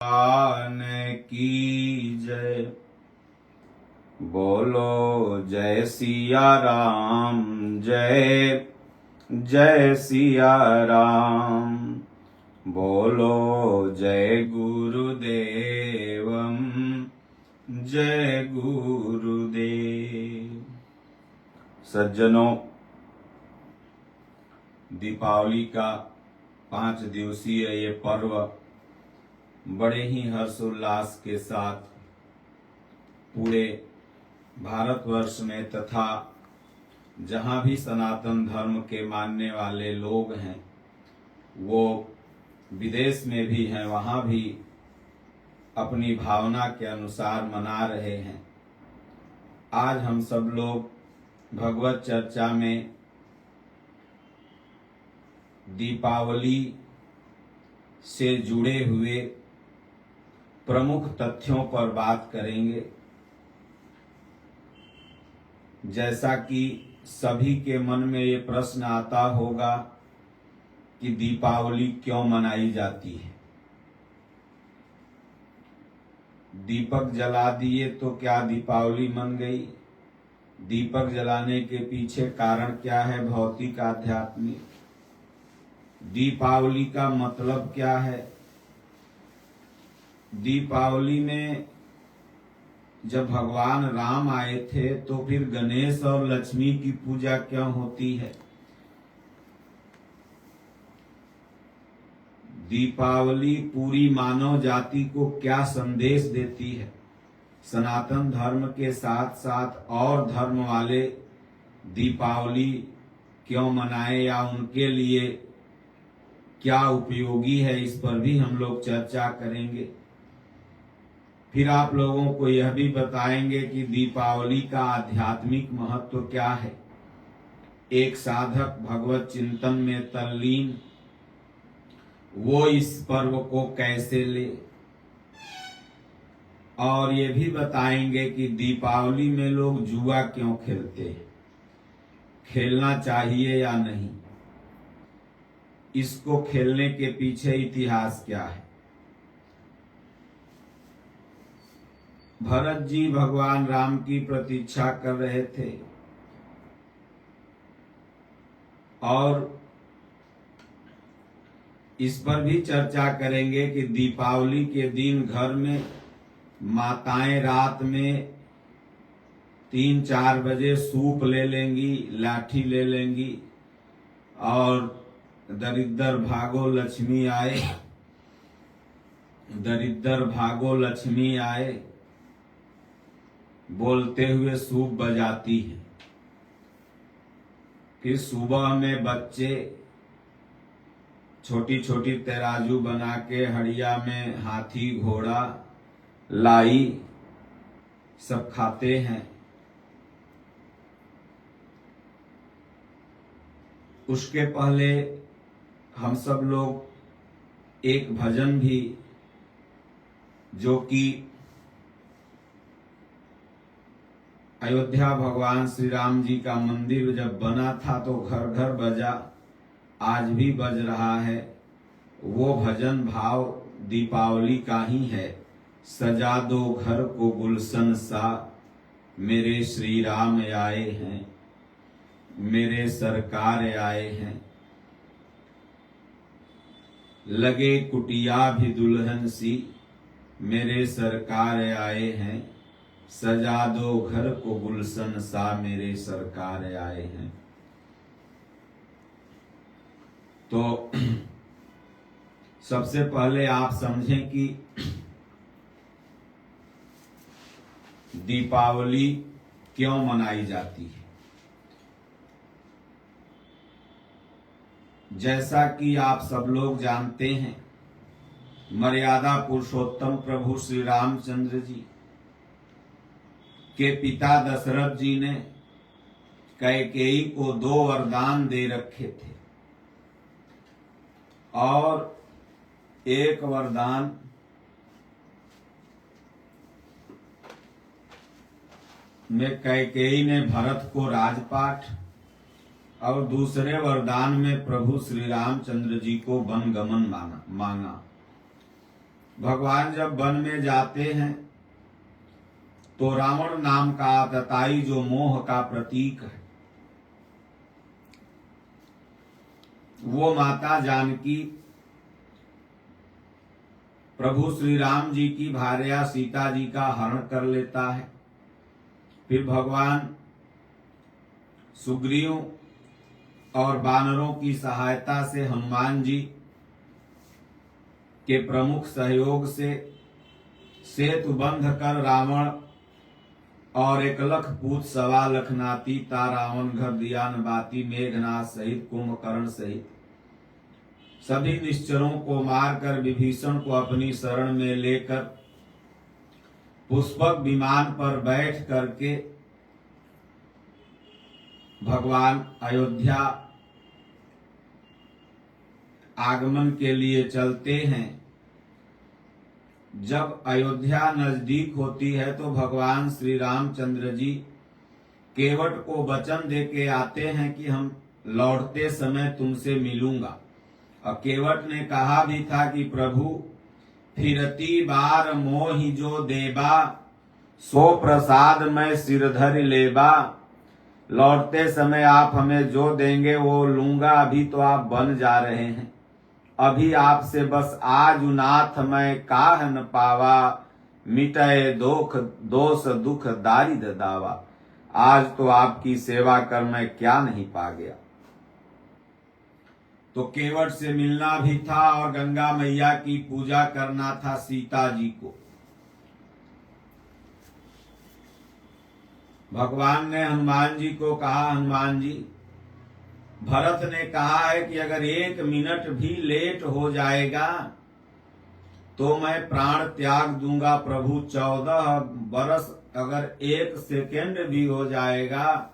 भगवान की जय। बोलो जय सिया राम, जय जय सिया राम। बोलो जय गुरुदेवम, जय गुरुदेव। सज्जनों, दीपावली का 5 दिवसीय ये पर्व बड़े ही हर्षोल्लास के साथ पूरे भारतवर्ष में तथा जहां भी सनातन धर्म के मानने वाले लोग हैं, वो विदेश में भी हैं, वहां भी अपनी भावना के अनुसार मना रहे हैं। आज हम सब लोग भगवत चर्चा में दीपावली से जुड़े हुए प्रमुख तथ्यों पर बात करेंगे। जैसा कि सभी के मन में ये प्रश्न आता होगा कि दीपावली क्यों मनाई जाती है। दीपक जला दिए तो क्या दीपावली मन गई? दीपक जलाने के पीछे कारण क्या है, भौतिक आध्यात्मिक? दीपावली का मतलब क्या है? दीपावली में जब भगवान राम आए थे तो फिर गणेश और लक्ष्मी की पूजा क्यों होती है? दीपावली पूरी मानव जाति को क्या संदेश देती है? सनातन धर्म के साथ साथ और धर्म वाले दीपावली क्यों मनाएं या उनके लिए क्या उपयोगी है, इस पर भी हम लोग चर्चा करेंगे। फिर आप लोगों को यह भी बताएंगे कि दीपावली का आध्यात्मिक महत्व क्या है। एक साधक भगवत चिंतन में तल्लीन वो इस पर्व को कैसे ले, और ये भी बताएंगे कि दीपावली में लोग जुआ क्यों खेलते हैं, खेलना चाहिए या नहीं, इसको खेलने के पीछे इतिहास क्या है। भरत जी भगवान राम की प्रतीक्षा कर रहे थे और इस पर भी चर्चा करेंगे कि दीपावली के दिन घर में माताएं रात में 3-4 बजे सूप ले लेंगी, लाठी ले लेंगी और दरिद्र भागो लक्ष्मी आए, दरिद्र भागो लक्ष्मी आए बोलते हुए सूप बजाती है। फिर सुबह में बच्चे छोटी छोटी तराजू बना के हड़िया में हाथी घोड़ा लाई सब खाते हैं। उसके पहले हम सब लोग एक भजन भी, जो कि अयोध्या भगवान श्री राम जी का मंदिर जब बना था तो घर घर बजा, आज भी बज रहा है। वो भजन भाव दीपावली का ही है। सजा दो घर को गुलशन सा, मेरे श्री राम आए हैं, मेरे सरकार आए हैं। लगे कुटिया भी दुल्हन सी, मेरे सरकार आए हैं। सजा दो घर को गुलशन सा, मेरे सरकार आए हैं। तो सबसे पहले आप समझें कि दीपावली क्यों मनाई जाती है। जैसा कि आप सब लोग जानते हैं, मर्यादा पुरुषोत्तम प्रभु श्री रामचंद्र जी के पिता दशरथ जी ने कैकेयी को 2 वरदान दे रखे थे और एक वरदान में कैकेयी ने भरत को राजपाट और दूसरे वरदान में प्रभु श्री रामचंद्र जी को वनगमन मांगा। भगवान जब वन में जाते हैं तो रावण नाम का आतताई जो मोह का प्रतीक है, वो माता जानकी प्रभु श्री राम जी की भार्या सीता जी का हरण कर लेता है। फिर भगवान सुग्रीव और वानरों की सहायता से हनुमान जी के प्रमुख सहयोग से सेतु बंध कर रावण और 1 लख पूत 1.25 लख नाती ता रावण घर दियान बाती मेघनाथ सहित कुंभकर्ण सहित सभी निश्चरों को मारकर विभीषण को अपनी शरण में लेकर पुष्पक विमान पर बैठ करके भगवान अयोध्या आगमन के लिए चलते हैं। जब अयोध्या नजदीक होती है तो भगवान श्री रामचंद्र जी केवट को वचन देके आते हैं कि हम लौटते समय तुमसे मिलूंगा। और केवट ने कहा भी था कि प्रभु फिरती बार मोहि जो देबा, सो प्रसाद मैं सिरधर लेबा। लौटते समय आप हमें जो देंगे वो लूंगा। अभी तो आप बन जा रहे हैं, अभी आपसे बस आज नाथ मैं काह न पावा, मिटाए दोष दुख दारिद दावा। आज तो आपकी सेवा कर मैं क्या नहीं पा गया। तो केवट से मिलना भी था और गंगा मैया की पूजा करना था सीता जी को। भगवान ने हनुमान जी को कहा, हनुमान जी भरत ने कहा है कि अगर 1 मिनट भी लेट हो जाएगा तो मैं प्राण त्याग दूंगा। प्रभु 14 बरस अगर 1 सेकेंड भी हो जाएगा,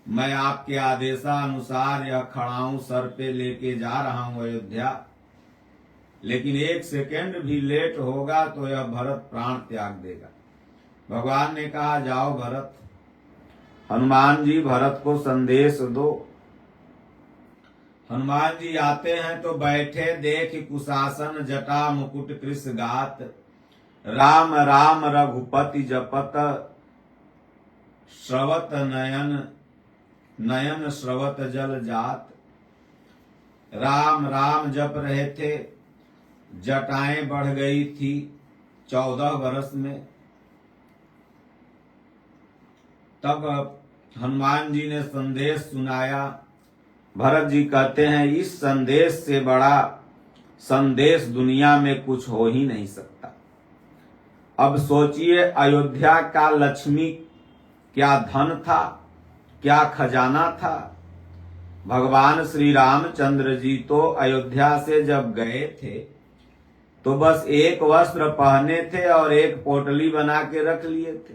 मैं आपके आदेशानुसार यह खड़ाऊं सर पे लेके जा रहा हूं अयोध्या। लेकिन 1 सेकेंड भी लेट होगा तो यह भरत प्राण त्याग देगा। भगवान ने कहा, जाओ भरत। हनुमान जी भरत को संदेश दो। हनुमान जी आते हैं तो बैठे देख कुशासन, जटा मुकुट कृष गात। राम राम रघुपति जपत, श्रवत नयन नयन श्रवत जल जात। राम राम जप रहे थे, जटाएं बढ़ गई थी 14 वर्ष में। तब हनुमान जी ने संदेश सुनाया। भरत जी कहते हैं, इस संदेश से बड़ा संदेश दुनिया में कुछ हो ही नहीं सकता। अब सोचिए, अयोध्या का लक्ष्मी क्या धन था, क्या खजाना था। भगवान श्री रामचंद्र जी तो अयोध्या से जब गए थे तो बस 1 वस्त्र पहने थे और 1 पोटली बना के रख लिए थे।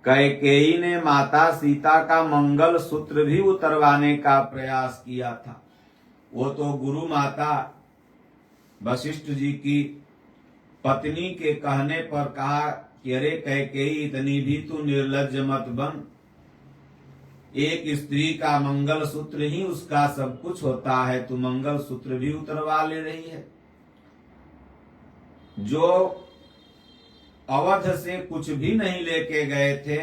कैकेयी ने माता सीता का मंगल सूत्र भी उतरवाने का प्रयास किया था। वो तो गुरु माता वशिष्ठ जी की पत्नी के कहने पर कहा कि अरे कैकेयी, इतनी भी तू निर्लज्ज मत बन। एक स्त्री का मंगल सूत्र ही उसका सब कुछ होता है, तू मंगल सूत्र भी उतरवा ले रही है। जो अवध से कुछ भी नहीं लेके गए थे,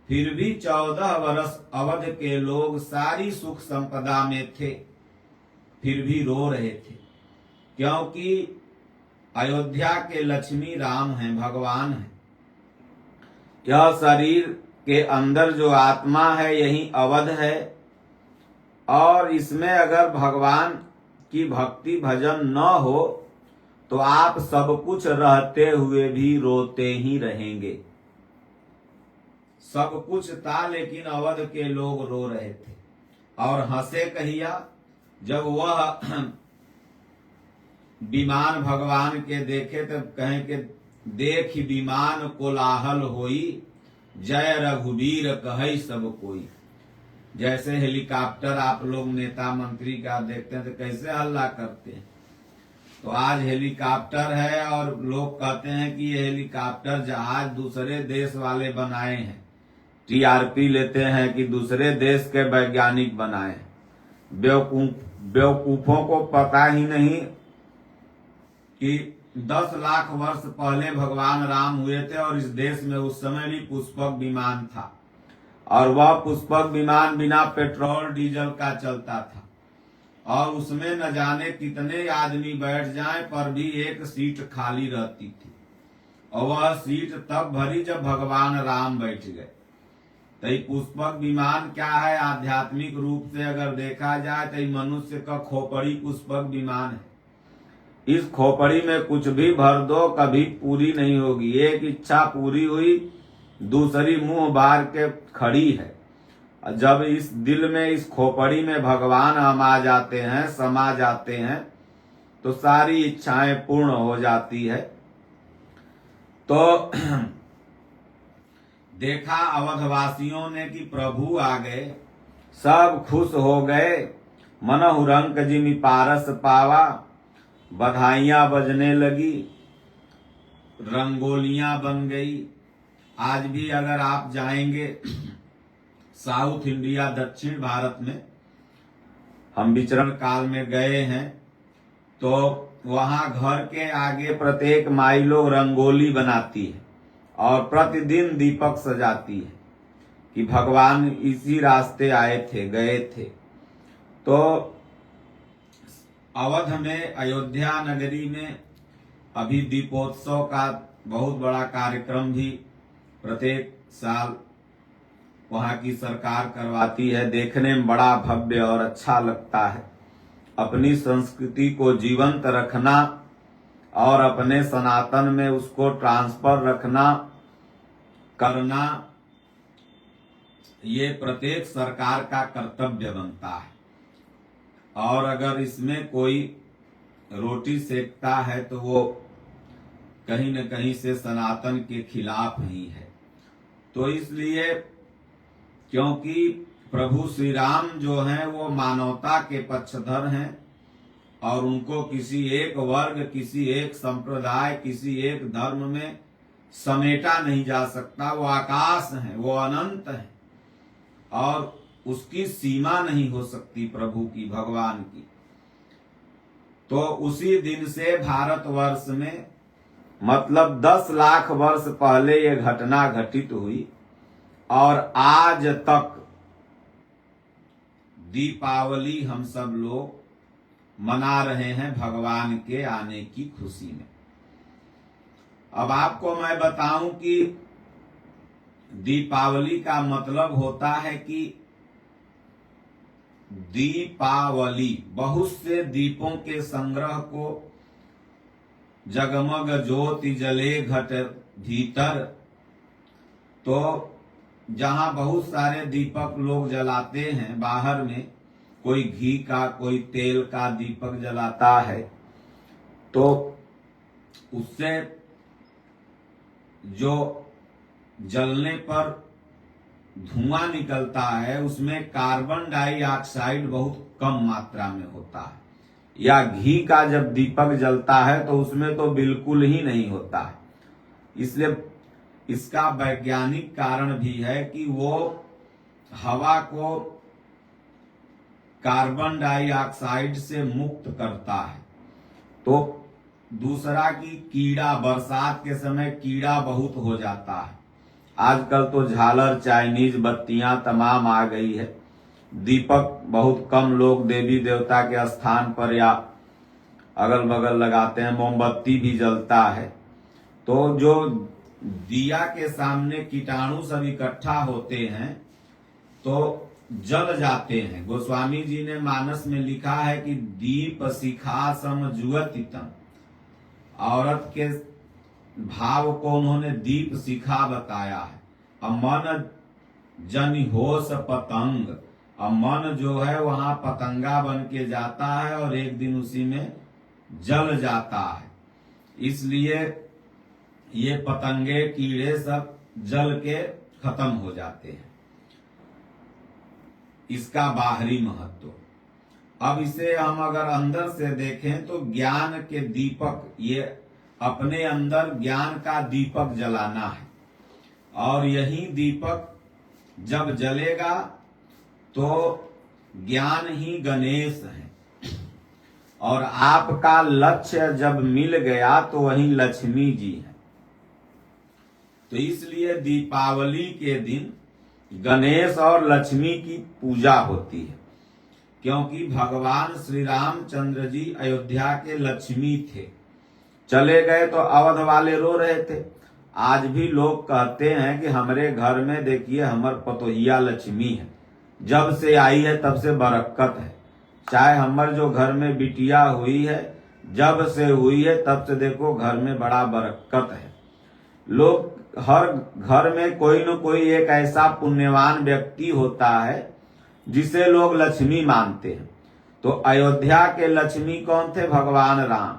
फिर भी 14 वर्ष अवध के लोग सारी सुख संपदा में थे, फिर भी रो रहे थे। क्योंकि अयोध्या के लक्ष्मी राम हैं, भगवान हैं। यह शरीर के अंदर जो आत्मा है यही अवध है, और इसमें अगर भगवान की भक्ति भजन न हो तो आप सब कुछ रहते हुए भी रोते ही रहेंगे। सब कुछ था लेकिन अवध के लोग रो रहे थे और हंसे कहिया जब वह विमान भगवान के देखे तब कहें कि देख विमान कोलाहल होई, जय रघुवीर कहे सब कोई। जैसे हेलीकॉप्टर आप लोग नेता मंत्री का देखते हैं तो कैसे हल्ला करते हैं, तो आज हेलीकॉप्टर है और लोग कहते हैं कि ये हेलीकॉप्टर जहाज दूसरे देश वाले बनाए हैं, टीआरपी लेते हैं कि दूसरे देश के वैज्ञानिक बनाए। बेवकूफों को पता ही नहीं कि 10 लाख वर्ष पहले भगवान राम हुए थे और इस देश में उस समय भी पुष्पक विमान था और वह पुष्पक विमान बिना पेट्रोल डीजल का चलता था और उसमें न जाने कितने आदमी बैठ जाएं पर भी एक सीट खाली रहती थी और वह सीट तब भरी जब भगवान राम बैठ गए। तो ये पुष्पक विमान क्या है? आध्यात्मिक रूप से अगर देखा जाए तो मनुष्य का खोपड़ी पुष्पक विमान है। इस खोपड़ी में कुछ भी भर दो कभी पूरी नहीं होगी। एक इच्छा पूरी हुई दूसरी मुंह बार के खड़ी है। जब इस दिल में इस खोपड़ी में भगवान हम आ जाते हैं, समा जाते हैं, तो सारी इच्छाएं पूर्ण हो जाती है। तो देखा अवधवासियों ने कि प्रभु आ गए, सब खुश हो गए। मनहु रंक जिमि पारस पावा, बधाइयां बजने लगी, रंगोलियां बन गई। आज भी अगर आप जाएंगे साउथ इंडिया, दक्षिण भारत में, हम विचरण काल में गए हैं, तो वहां घर के आगे प्रत्येक माई लोग रंगोली बनाती है और प्रतिदिन दीपक सजाती है कि भगवान इसी रास्ते आए थे, गए थे। तो अवध में, अयोध्या नगरी में अभी दीपोत्सव का बहुत बड़ा कार्यक्रम भी प्रत्येक साल वहां की सरकार करवाती है। देखने में बड़ा भव्य और अच्छा लगता है। अपनी संस्कृति को जीवंत रखना और अपने सनातन में उसको ट्रांसफर रखना, करना, ये प्रत्येक सरकार का कर्तव्य बनता है। और अगर इसमें कोई रोटी सेकता है तो वो कहीं न कहीं से सनातन के खिलाफ ही है। तो इसलिए, क्योंकि प्रभु श्री राम जो हैं वो मानवता के पक्षधर हैं और उनको किसी एक वर्ग, किसी एक संप्रदाय, किसी एक धर्म में समेटा नहीं जा सकता। वो आकाश है, वो अनंत है और उसकी सीमा नहीं हो सकती प्रभु की, भगवान की। तो उसी दिन से भारतवर्ष में, मतलब 10 लाख वर्ष पहले ये घटना घटित हुई और आज तक दीपावली हम सब लोग मना रहे हैं भगवान के आने की खुशी में। अब आपको मैं बताऊं कि दीपावली का मतलब होता है कि दीपावली, बहुत से दीपों के संग्रह को, जगमग ज्योति जले घट भीतर। तो जहां बहुत सारे दीपक लोग जलाते हैं बाहर में, कोई घी का, कोई तेल का दीपक जलाता है, तो उससे जो जलने पर धुआं निकलता है उसमें कार्बन डाइऑक्साइड बहुत कम मात्रा में होता है। या घी का जब दीपक जलता है तो उसमें तो बिल्कुल ही नहीं होता है। इसलिए इसका वैज्ञानिक कारण भी है कि वो हवा को कार्बन डाइऑक्साइड से मुक्त करता है। तो दूसरा कि कीड़ा, बरसात के समय कीड़ा बहुत हो जाता है। आजकल तो झालर, चाइनीज बत्तियां तमाम आ गई है। दीपक बहुत कम लोग देवी देवता के स्थान पर या अगल बगल लगाते हैं। मोमबत्ती भी जलता है। तो जो दिया के सामने कीटाणु सब इकट्ठा होते हैं तो जल जाते हैं। गोस्वामी जी ने मानस में लिखा है कि दीप शिखा सम जुअति तम। औरत के भाव को उन्होंने दीप शिखा बताया है। मन जन होश पतंग, मन जो है वहां पतंगा बन के जाता है और एक दिन उसी में जल जाता है। इसलिए ये पतंगे, कीड़े सब जल के खत्म हो जाते हैं। इसका बाहरी महत्व। अब इसे हम अगर अंदर से देखें तो ज्ञान के दीपक, ये अपने अंदर ज्ञान का दीपक जलाना है और यही दीपक जब जलेगा तो ज्ञान ही गणेश है और आपका लक्ष्य जब मिल गया तो वही लक्ष्मी जी है। तो इसलिए दीपावली के दिन गणेश और लक्ष्मी की पूजा होती है, क्योंकि भगवान श्री रामचंद्र जी अयोध्या के लक्ष्मी थे। चले गए तो अवध वाले रो रहे थे। आज भी लोग कहते हैं कि हमारे घर में देखिए हमर पतोहिया लक्ष्मी है, जब से आई है तब से बरकत है। चाहे हमर जो घर में बिटिया हुई है, जब से हुई है तब से देखो घर में बड़ा बरकत है। लोग हर घर में कोई न कोई एक ऐसा पुण्यवान व्यक्ति होता है जिसे लोग लक्ष्मी मानते हैं। तो अयोध्या के लक्ष्मी कौन थे? भगवान राम।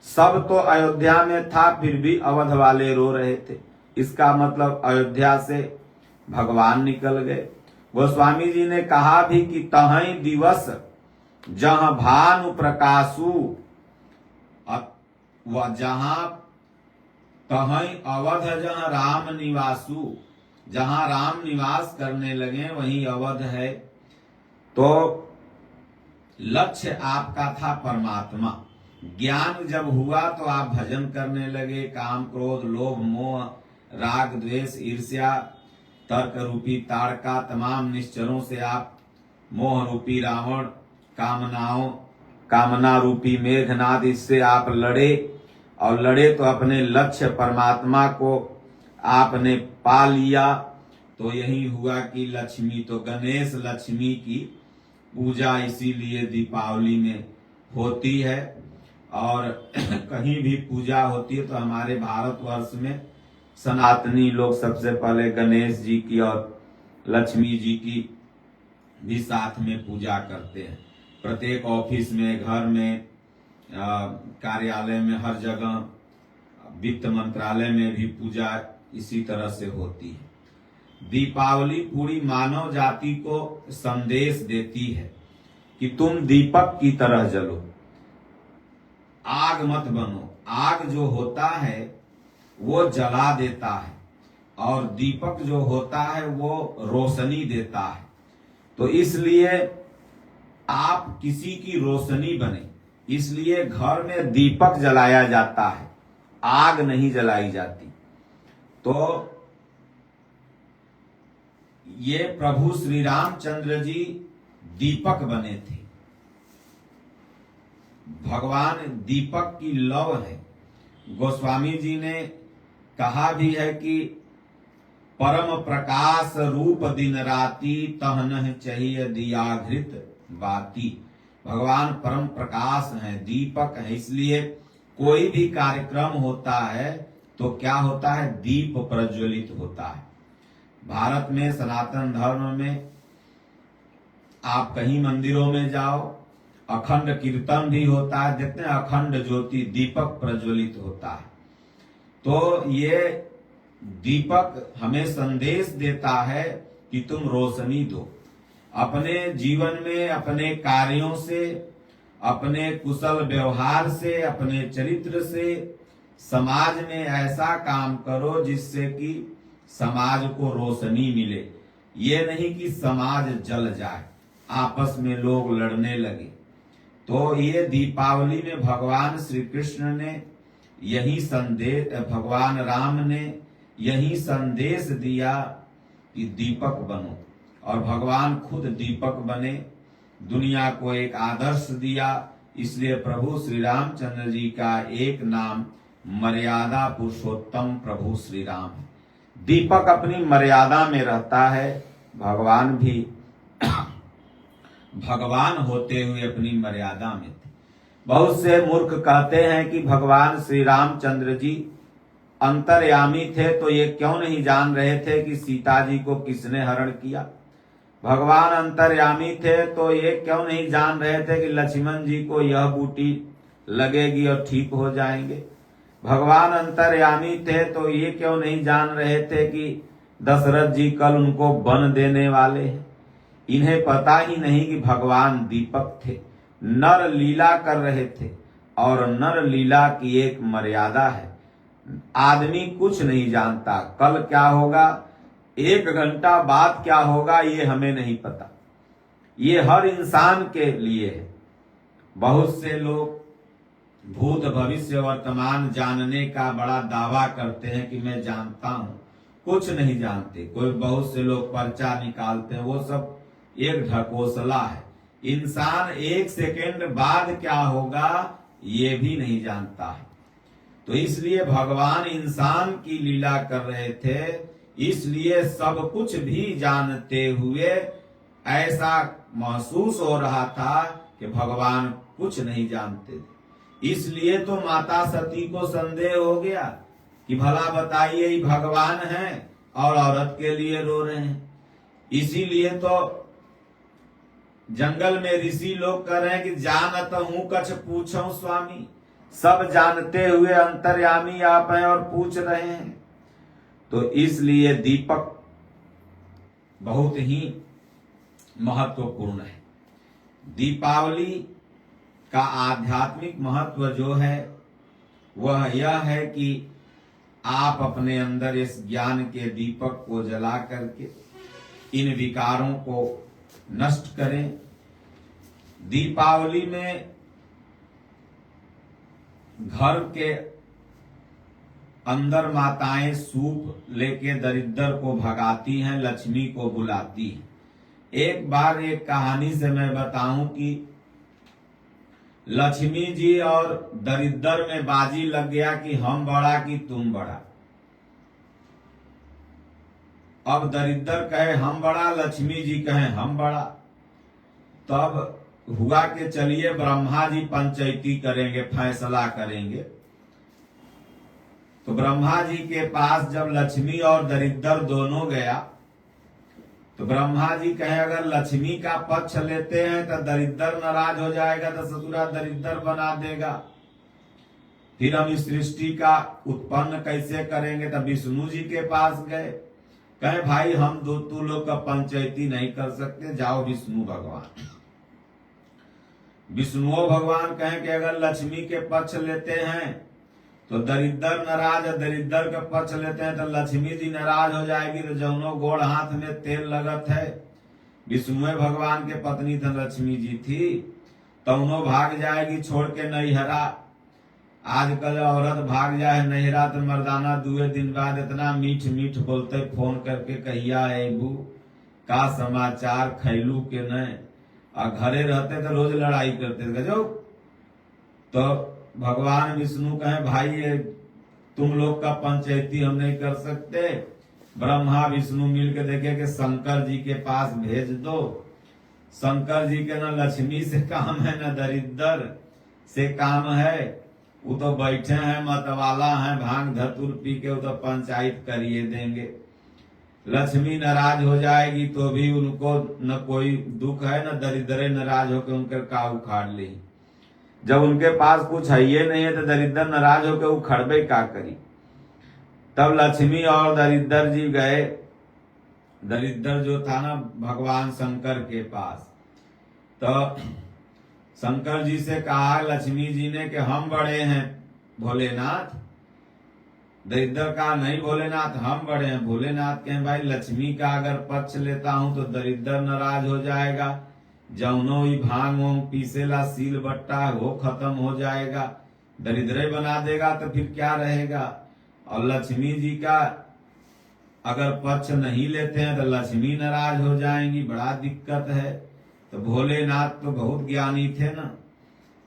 सब तो अयोध्या में था, फिर भी अवध वाले रो रहे थे। इसका मतलब अयोध्या से भगवान निकल गए। गोस्वामी जी ने कहा भी कि तहई दिवस जहां भानु प्रकाशु, जहां तहई अवध जहां राम निवासु, जहां राम निवास करने लगे वहीं अवध है। तो लक्ष्य आपका था परमात्मा। ज्ञान जब हुआ तो आप भजन करने लगे। काम क्रोध लोभ मोह राग द्वेष ईर्ष्या तर्क रूपी ताड़का तमाम निश्चरों से आप मोह रूपी रावण कामना रूपी मेघनाद, इससे आप लड़े और लड़े तो अपने लक्ष्य परमात्मा को आपने पा लिया। तो यही हुआ कि लक्ष्मी, तो गणेश लक्ष्मी की पूजा इसीलिए दीपावली में होती है। और कहीं भी पूजा होती है तो हमारे भारतवर्ष में सनातनी लोग सबसे पहले गणेश जी की और लक्ष्मी जी की भी साथ में पूजा करते हैं। प्रत्येक ऑफिस में, घर में, कार्यालय में, हर जगह, वित्त मंत्रालय में भी पूजा इसी तरह से होती है। दीपावली पूरी मानव जाति को संदेश देती है कि तुम दीपक की तरह जलो, आग मत बनो। आग जो होता है वो जला देता है और दीपक जो होता है वो रोशनी देता है। तो इसलिए आप किसी की रोशनी बने, इसलिए घर में दीपक जलाया जाता है, आग नहीं जलाई जाती। तो ये प्रभु श्री रामचंद्र जी दीपक बने थे। भगवान दीपक की लौ है। गोस्वामी जी ने कहा भी है कि परम प्रकाश रूप दिन राती तहन चाहिए दियाघृत बाती। भगवान परम प्रकाश है, दीपक है। इसलिए कोई भी कार्यक्रम होता है तो क्या होता है? दीप प्रज्वलित होता है। भारत में सनातन धर्म में आप कहीं मंदिरों में जाओ, अखंड कीर्तन भी होता है, देखते हैं अखंड ज्योति दीपक प्रज्वलित होता है। तो ये दीपक हमें संदेश देता है कि तुम रोशनी दो अपने जीवन में, अपने कार्यों से, अपने कुशल व्यवहार से, अपने चरित्र से। समाज में ऐसा काम करो जिससे कि समाज को रोशनी मिले। ये नहीं कि समाज जल जाए, आपस में लोग लड़ने लगे। तो ये दीपावली में भगवान श्री कृष्ण ने यही संदेश, भगवान राम ने यही संदेश दिया कि दीपक बनो, और भगवान खुद दीपक बने, दुनिया को एक आदर्श दिया। इसलिए प्रभु श्री रामचंद्र जी का एक नाम मर्यादा पुरुषोत्तम प्रभु श्री राम है। दीपक अपनी मर्यादा में रहता है, भगवान भी भगवान होते हुए अपनी मर्यादा में थे। बहुत से मूर्ख कहते हैं कि भगवान श्री रामचंद्र जी अंतर्यामी थे तो ये क्यों नहीं जान रहे थे कि सीता जी को किसने हरण किया। भगवान अंतर्यामी थे तो ये क्यों नहीं जान रहे थे कि लक्ष्मण जी को यह बूटी लगेगी और ठीक हो जाएंगे। भगवान अंतर्यामी थे तो ये क्यों नहीं जान रहे थे कि दशरथ जी कल उनको वन देने वाले हैं। इन्हें पता ही नहीं कि भगवान दीपक थे, नर लीला कर रहे थे, और नर लीला की एक मर्यादा है। आदमी कुछ नहीं जानता, कल क्या होगा, 1 घंटा बाद क्या होगा, ये हमें नहीं पता। ये हर इंसान के लिए है। बहुत से लोग भूत भविष्य वर्तमान जानने का बड़ा दावा करते हैं कि मैं जानता हूं, कुछ नहीं जानते। कोई बहुत से लोग पर्चा निकालते हैं, वो सब एक ढकोसला है। इंसान एक सेकंड बाद क्या होगा ये भी नहीं जानता है। तो इसलिए भगवान इंसान की लीला कर रहे थे, इसलिए सब कुछ भी जानते हुए ऐसा महसूस हो रहा था कि भगवान कुछ नहीं जानते थे। इसलिए तो माता सती को संदेह हो गया कि भला बताइए ये भगवान है और औरत के लिए रो रहे हैं। इसीलिए तो जंगल में ऋषि लोग कह रहे हैं कि जानत हूं कछ पूछो स्वामी, सब जानते हुए अंतर्यामी आप हैं और पूछ रहे हैं। तो इसलिए दीपक बहुत ही महत्वपूर्ण है। दीपावली का आध्यात्मिक महत्व जो है वह यह है कि आप अपने अंदर इस ज्ञान के दीपक को जला करके इन विकारों को नष्ट करें। दीपावली में घर के अंदर माताएं सूप लेके दरिद्र को भगाती हैं, लक्ष्मी को बुलाती हैं। एक बार एक कहानी से मैं बताऊं कि लक्ष्मी जी और दरिद्र में बाजी लग गया कि हम बड़ा कि तुम बड़ा। अब दरिद्र कहे हम बड़ा, लक्ष्मी जी कहे हम बड़ा। तब हुआ कि चलिए ब्रह्मा जी पंचायती करेंगे, फैसला करेंगे। तो ब्रह्मा जी के पास जब लक्ष्मी और दरिद्र दोनों गया तो ब्रह्मा जी कहे अगर लक्ष्मी का पक्ष लेते हैं तो दरिद्र नाराज हो जाएगा, तो ससुरा दरिद्र बना देगा, फिर हम इस सृष्टि का उत्पन्न कैसे करेंगे। तो विष्णु जी के पास गए, कहे भाई हम तू लोग का पंचायती नहीं कर सकते, जाओ विष्णु भगवान। विष्णु भगवान कहें कि अगर लक्ष्मी के पक्ष लेते हैं तो दरिद्र नाराज, दरिद्र का पक्ष लेते हैं तो लक्ष्मी जी नाराज हो जाएगी। तो जौनों गोड़ हाथ में तेल लगत है, विष्णु भगवान के पत्नी तो लक्ष्मी जी थी, तौनों भाग जाएगी छोड़ के नैहरा। आजकल औरत भाग जाए नैहरा तो मर्दाना दुए दिन बाद इतना मीठ मीठ बोलते फोन करके कहिया एबू का समाचार खैलू के न, और घरे रहते तो रोज लड़ाई करते गजो। तो भगवान विष्णु कहे भाई ये तुम लोग का पंचायती हम नहीं कर सकते। ब्रह्मा विष्णु मिलकर देखे कि शंकर जी के पास भेज दो। शंकर जी के न लक्ष्मी से काम है न दरिद्र से काम है, वो तो बैठे हैं मतवाला हैं, भांग धतूर पी के वो तो पंचायत करिए देंगे। लक्ष्मी नाराज हो जाएगी तो भी उनको न कोई दुख है, न दरिद्र नाराज होकर उनके का उखाड़ ले। जब उनके पास कुछ है ये नहीं है तो दरिद्र नाराज होकर उखड़बे का करी। तब लक्ष्मी और दरिद्र जी गए, दरिद्र जो था ना भगवान शंकर के पास। तो शंकर जी से कहा लक्ष्मी जी ने कि हम बड़े हैं भोलेनाथ। दरिद्र का नहीं भोलेनाथ हम बड़े हैं। भोलेनाथ कहें भाई लक्ष्मी का अगर पक्ष लेता हूं तो दरिद्र नाराज हो जाएगा, जौनो ही भांग वोंग पीसेला सील बट्टा वो खत्म हो जाएगा, दरिद्र बना देगा, तो फिर क्या रहेगा। और लक्ष्मी जी का अगर पक्ष नहीं लेते हैं तो लक्ष्मी नाराज हो जाएंगी, बड़ा दिक्कत है। तो भोलेनाथ तो बहुत ज्ञानी थे ना,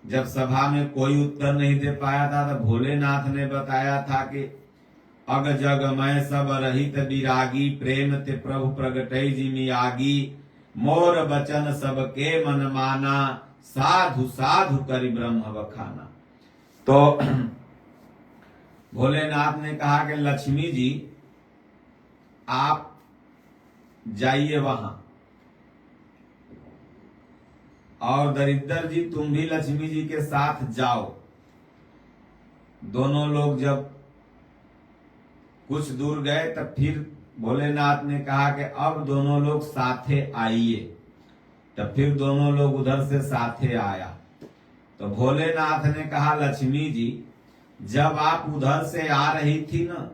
जब सभा में कोई उत्तर नहीं दे पाया था तो भोलेनाथ ने बताया था कि अग जग मैं सब रहित विरागी, प्रेम ते प्रभु प्रगटै जिमि आगी, मोर बचन सबके मन माना, साधु साधु करि ब्रह्म बखाना। तो भोलेनाथ ने कहा कि लक्ष्मी जी आप जाइए वहां, और दरिद्र जी तुम भी लक्ष्मी जी के साथ जाओ। दोनों लोग जब कुछ दूर गए तब फिर भोलेनाथ ने कहा कि अब दोनों लोग साथे आइए। तब फिर दोनों लोग उधर से साथे आया। तो भोलेनाथ ने कहा लक्ष्मी जी जब आप उधर से आ रही थी ना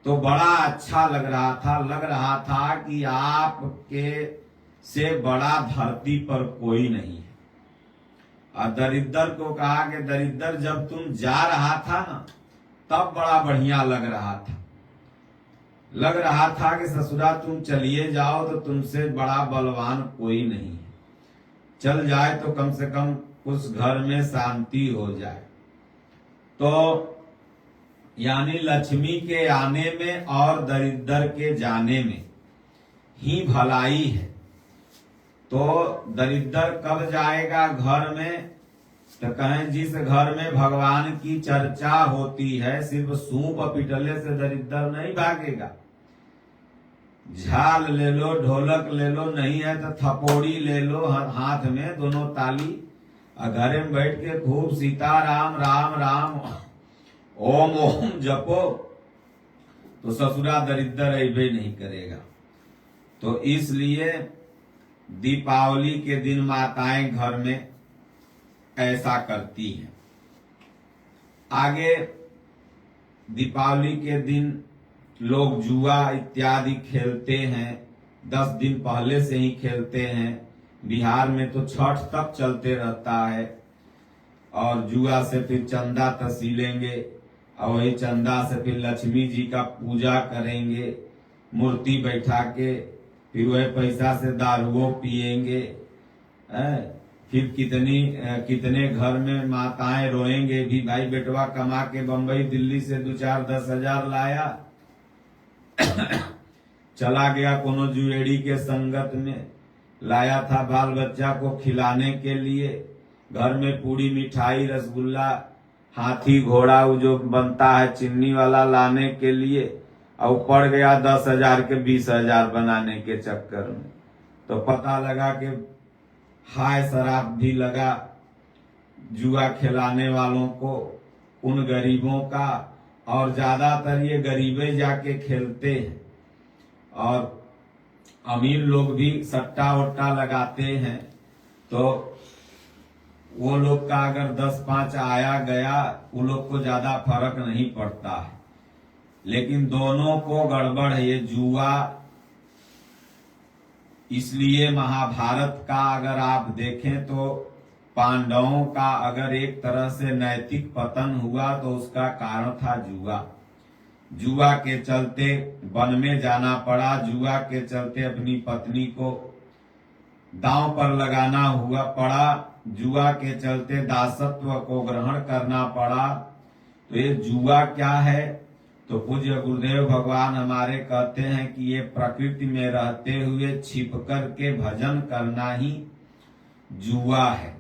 तो बड़ा अच्छा लग रहा था कि आपके से बड़ा धरती पर कोई नहीं है। और दरिद्र को कहा कि दरिद्र जब तुम जा रहा था ना तब बड़ा बढ़िया लग रहा था कि ससुरा तुम चलिए जाओ तो तुमसे बड़ा बलवान कोई नहीं है, चल जाए तो कम से कम उस घर में शांति हो जाए। तो यानी लक्ष्मी के आने में और दरिद्र के जाने में ही भलाई है। तो दरिद्र कब जाएगा घर में, तो कहें जिस घर में भगवान की चर्चा होती है, सिर्फ सूप पिटले से दरिद्र नहीं भागेगा। झाल ले लो, ढोलक ले लो, नहीं है तो थपोड़ी ले लो हाथ में दोनों ताली, और घरे में बैठ के खूब सीताराम राम राम ओम ओम जपो, तो ससुरा दरिद्र अबे नहीं करेगा। तो इसलिए दीपावली के दिन माताएं घर में ऐसा करती हैं। आगे दीपावली के दिन लोग जुआ इत्यादि खेलते हैं, 10 दिन पहले से ही खेलते हैं। बिहार में तो छठ तक चलते रहता है, और जुआ से फिर चंदा तसीलेंगे, और वही चंदा से फिर लक्ष्मी जी का पूजा करेंगे, मूर्ति बैठा के, फिर वही पैसा से दारुओं पिएंगे। फिर कितने घर में माताएं रोएंगे भी, भाई बेटवा कमा के बंबई दिल्ली से 2-4-10 हजार लाया चला गया कोनो जुएड़ी के संगत में, लाया था बाल बच्चा को खिलाने के लिए, घर में पूड़ी मिठाई रसगुल्ला हाथी घोड़ा जो बनता है चीनी वाला लाने के लिए, और पड़ गया 10,000 के 20,000 बनाने के चक्कर में। तो पता लगा कि हाय शराब भी लगा जुआ खिलाने वालों को, उन गरीबों का। और ज्यादातर ये गरीबे जाके खेलते हैं, और अमीर लोग भी सट्टा वट्टा लगाते हैं। तो वो लोग का अगर 10-5 आया गया, वो लोग को ज्यादा फर्क नहीं पड़ता है, लेकिन दोनों को गड़बड़ है ये जुआ। इसलिए महाभारत का अगर आप देखें तो पांडवों का अगर एक तरह से नैतिक पतन हुआ तो उसका कारण था जुआ। जुआ के चलते वन में जाना पड़ा, जुआ के चलते अपनी पत्नी को दांव पर लगाना पड़ा, जुआ के चलते दासत्व को ग्रहण करना पड़ा। तो ये जुआ क्या है? तो पूज्य गुरुदेव भगवान हमारे कहते हैं कि ये प्रकृति में रहते हुए छिप कर के भजन करना ही जुआ है।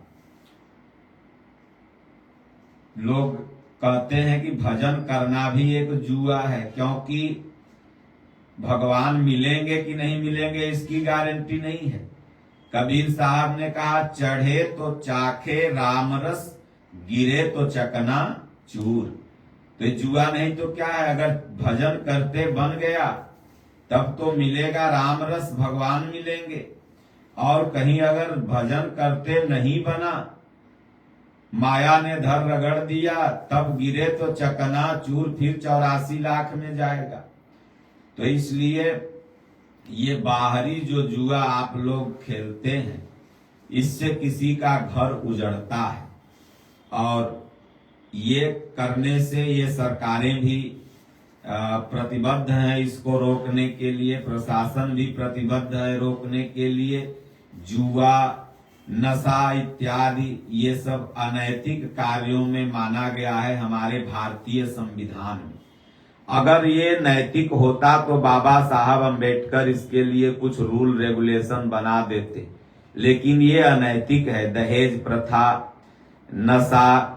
लोग कहते हैं कि भजन करना भी एक जुआ है, क्योंकि भगवान मिलेंगे कि नहीं मिलेंगे इसकी गारंटी नहीं है। कबीर साहब ने कहा, चढ़े तो चाखे रामरस, गिरे तो चकना चूर। तो जुआ नहीं तो क्या है? अगर भजन करते बन गया तब तो मिलेगा रामरस, भगवान मिलेंगे। और कहीं अगर भजन करते नहीं बना, माया ने धर रगड़ दिया, तब गिरे तो चकना चूर, फिर 84 लाख में जाएगा। तो इसलिए ये बाहरी जो जुआ आप लोग खेलते हैं, इससे किसी का घर उजड़ता है, और ये करने से ये सरकारें भी प्रतिबद्ध हैं इसको रोकने के लिए, प्रशासन भी प्रतिबद्ध है रोकने के लिए। जुआ, नशा इत्यादि ये सब अनैतिक कार्यों में माना गया है हमारे भारतीय संविधान में। अगर ये नैतिक होता तो बाबा साहब अम्बेडकर इसके लिए कुछ रूल रेगुलेशन बना देते, लेकिन ये अनैतिक है। दहेज प्रथा, नशा,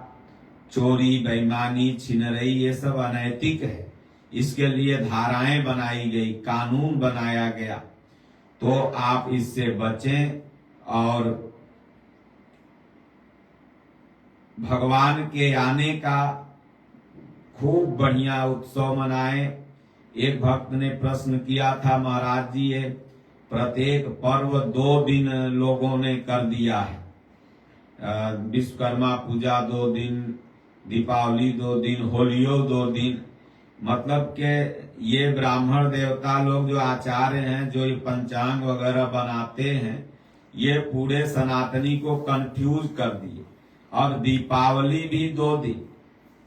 चोरी, बेईमानी, छिनरई, ये सब अनैतिक है। इसके लिए धाराएं बनाई गई, कानून बनाया गया। तो आप इससे बचें और भगवान के आने का खूब बढ़िया उत्सव मनाएं। एक भक्त ने प्रश्न किया था, महाराज जी ये प्रत्येक पर्व 2 दिन लोगों ने कर दिया है, विश्वकर्मा पूजा 2 दिन, दीपावली 2 दिन, होलियो 2 दिन। मतलब के ये ब्राह्मण देवता लोग जो आचार्य हैं, जो ये पंचांग वगैरह बनाते हैं, ये पूरे सनातनी को कंफ्यूज कर दिए। और दीपावली भी 2 दिन,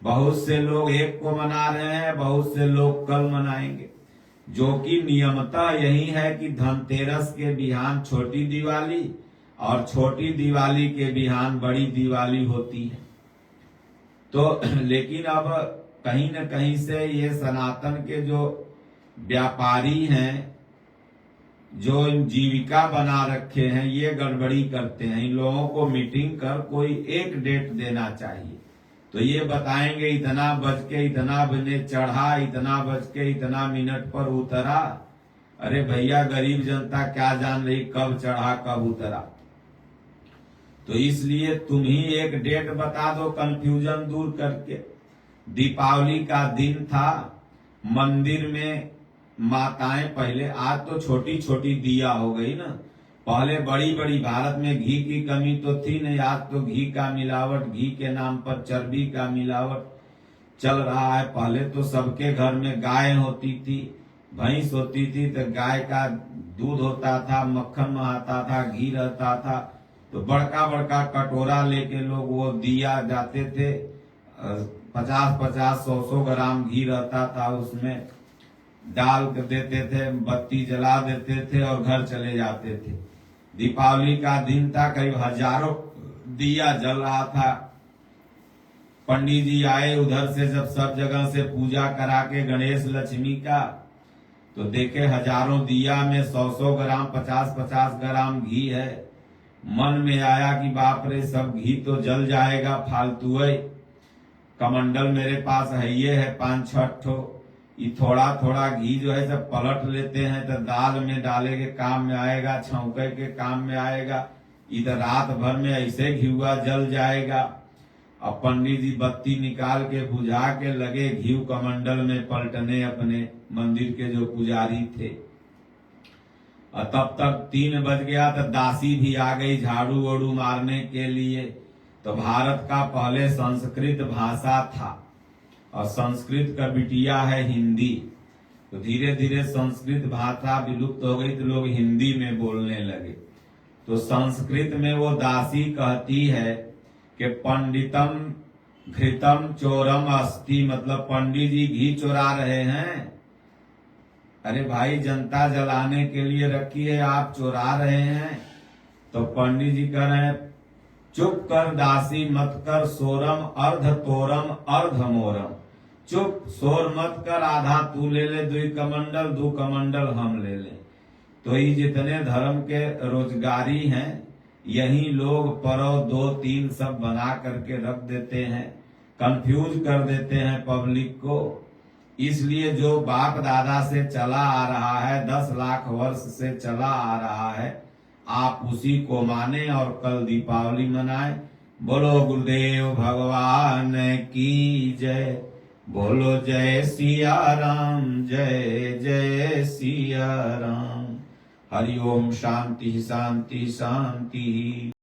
बहुत से लोग एक को मना रहे हैं, बहुत से लोग कल मनाएंगे, जो कि नियमतः यही है कि धनतेरस के बिहान छोटी दिवाली और छोटी दिवाली के बिहान बड़ी दिवाली होती है। तो लेकिन अब कहीं न कहीं से ये सनातन के जो व्यापारी हैं, जो जीविका बना रखे हैं, ये गड़बड़ी करते हैं। इन लोगों को मीटिंग कर कोई एक डेट देना चाहिए। तो ये बताएंगे इतना बज के इतना बजे चढ़ा, इतना बज के इतना मिनट पर उतरा। अरे भैया, गरीब जनता क्या जान रही कब चढ़ा कब उतरा। तो इसलिए तुम ही एक डेट बता दो कंफ्यूजन दूर करके। दीपावली का दिन था, मंदिर में माताएं पहले, आज तो छोटी छोटी दिया हो गई ना, पहले बड़ी बड़ी, भारत में घी की कमी तो थी नहीं, आज तो घी का मिलावट, घी के नाम पर चर्बी का मिलावट चल रहा है। पहले तो सबके घर में गाय होती थी, भैंस होती थी, तो गाय का दूध होता था, मक्खन आता था, घी रहता था, तो बड़का बड़का कटोरा लेके लोग वो दिया जाते थे, 50-50, 100-100 ग्राम घी रहता था, उसमें डाल कर देते थे, बत्ती जला देते थे और घर चले जाते थे। दीपावली का दिन था, करीब हजारों दिया जल रहा था। पंडित जी आए उधर से, जब सब जगह से पूजा करा के गणेश लक्ष्मी का, तो देखे हजारों दिया में 100-100 ग्राम, 50-50 ग्राम घी है। मन में आया कि बाप रे, सब घी तो जल जाएगा, फालतू है। कमंडल मेरे पास है, ये है 5-6 ठो, ये थोड़ा थोड़ा घी जो है सब पलट लेते हैं, तो दाल में डाले के काम में आएगा, छौंके के काम में आएगा, इधर रात भर में ऐसे घिउआ जल जाएगा। अब पंडित जी बत्ती निकाल के बुझा के लगे घी कमंडल में पलटने अपने मंदिर के जो पुजारी थे। और तब तक 3 बज गया, तो दासी भी आ गई झाड़ू वाड़ू मारने के लिए। तो भारत का पहले संस्कृत भाषा था और संस्कृत का बिटिया है हिंदी, तो धीरे धीरे संस्कृत भाषा विलुप्त हो गई, तो लोग हिंदी में बोलने लगे। तो संस्कृत में वो दासी कहती है कि पंडितम घृतम चोरम अस्ति, मतलब पंडित जी घी चोरा रहे हैं। अरे भाई, जनता जलाने के लिए रखी है, आप चोरा रहे हैं। तो पंडित जी कह रहे हैं, चुप कर दासी मत कर सोरम, अर्ध तोरम अर्ध मोरम। चुप, शोर मत कर, आधा तू ले ले, 2 कमंडल 2 कमंडल हम ले ले। तो ये जितने धर्म के रोजगारी हैं, यही लोग परव 2-3 सब बना करके रख देते हैं, कंफ्यूज कर देते हैं पब्लिक को। इसलिए जो बाप दादा से चला आ रहा है, 10 लाख वर्ष से चला आ रहा है, आप उसी को माने और कल दीपावली मनाएं। बोलो गुरुदेव भगवान की जय, बोलो जय सिया राम, जय जय सिया राम। हरि ओम, शांति शांति शांति।